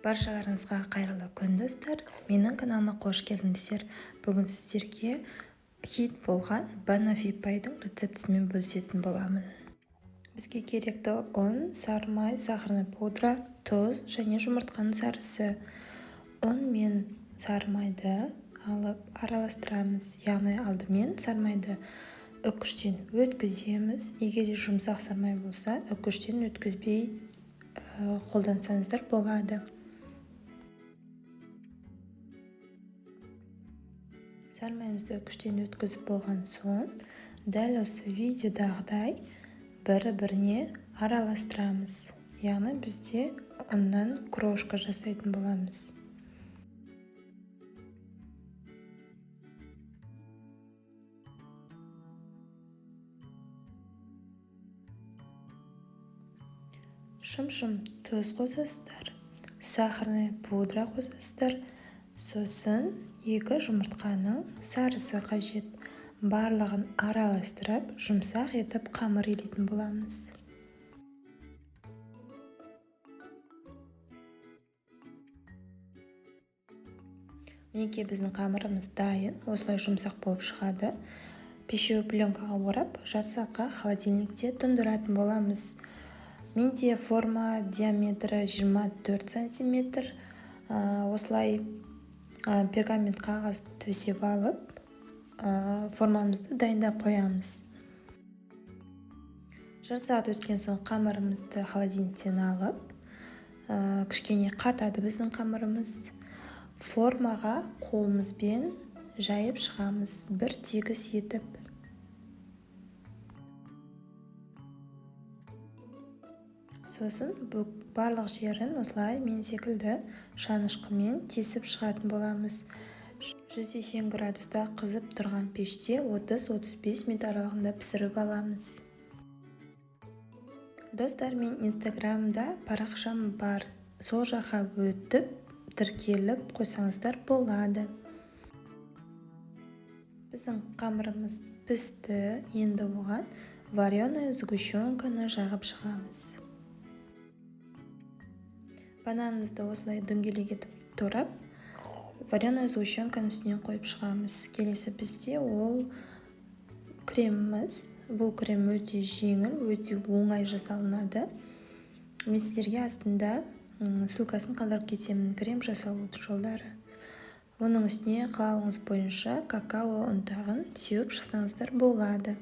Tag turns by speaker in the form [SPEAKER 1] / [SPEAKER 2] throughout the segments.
[SPEAKER 1] Баршаларыңызға қайырлы күн достар. Менің каналыма қош келдіңіздер. Бүгін сіздерге хит болған банафи пайдың рецептісімен бөлісетін боламын. Бізге керекті ұн, сары май, сахарный пудра, тұз және жұмыртқаның сарысы. Ұн мен сары майды алып араластырамыз. Яғни алдымен сары майды үккіштен өткіземіз. Егер жұмсақ сары май болса, үккіштен өткізбей қолдансаңыздар болады. Сары майымызды үккіштен өткізіп болған соң, дәл осы видеодағыдай біріне араластырамыз. Яғни бізде ұннан крошка жасайтын боламыз. Шым-шым тұз қосасыздар, сахарный пудра қосасыздар, сосын 2 жұмыртқаның сарысы қажет. Барлығын араластырып, жұмсақ етіп қамыр илейтін боламыз. Мінекей біздің қамырымыз дайын, осылай жұмсақ болып шығады. Пищевой пленкаға орап, жарты сағатқа холодильникте тұндыратын боламыз. Менде форма диаметрі 24 см. Осылай пергамент қағаз төсеп алып, формамызды дайындап қоямыз. Жарты сағат өткен соң қамырымызды холодильниктен алып, кішкене қатады біздің қамырымыз. Формаға қолымызбен жайып шығамыз, бір тегіс етіп. Сосын барлық жерін осылай мен секілді шанышқымен тесіп шығатын боламыз. 180 градуста қызып тұрған пеште 30-35 минут аралығында пісіріп аламыз. Достар, мен инстаграмда парақшам бар, сол жаққа өтіп, тіркеліп қойсаңыздар болады. Біздің қамырымыз пісті, енді оған вареная сгущенканы жағып шығамыз. Бананымызды осылай дөңгелек етіп турап, вареная сгущенканы үстінен қойып шығамыз. Келесі бізде ол креміміз. Бұл крем өте жеңіл, өте оңай жасалынады. Мен сіздерге астында ссылкасын қалдырып кетемін, крем жасалу жолдары. Оның үстіне қалауыңыз бойынша какао ұнтағын сеуіп шықсаңыздар болады.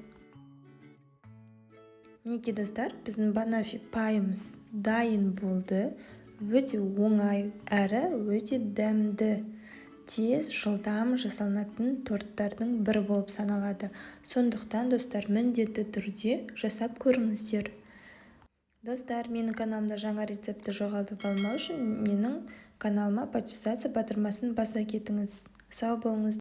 [SPEAKER 1] Мінекей достар, біздің банафи пайымыз дайын болды. Өте оңай әрі өте дәмді, тез, жылдам жасалынатын торттардың бірі болып саналады. Сондықтан достар, міндетті түрде жасап көріңіздер. Достар, менің каналымда жаңа рецепті жоғалтып алмау үшін менің каналыма подписаться батырмасын баса кетіңіз. Сау болыңыз.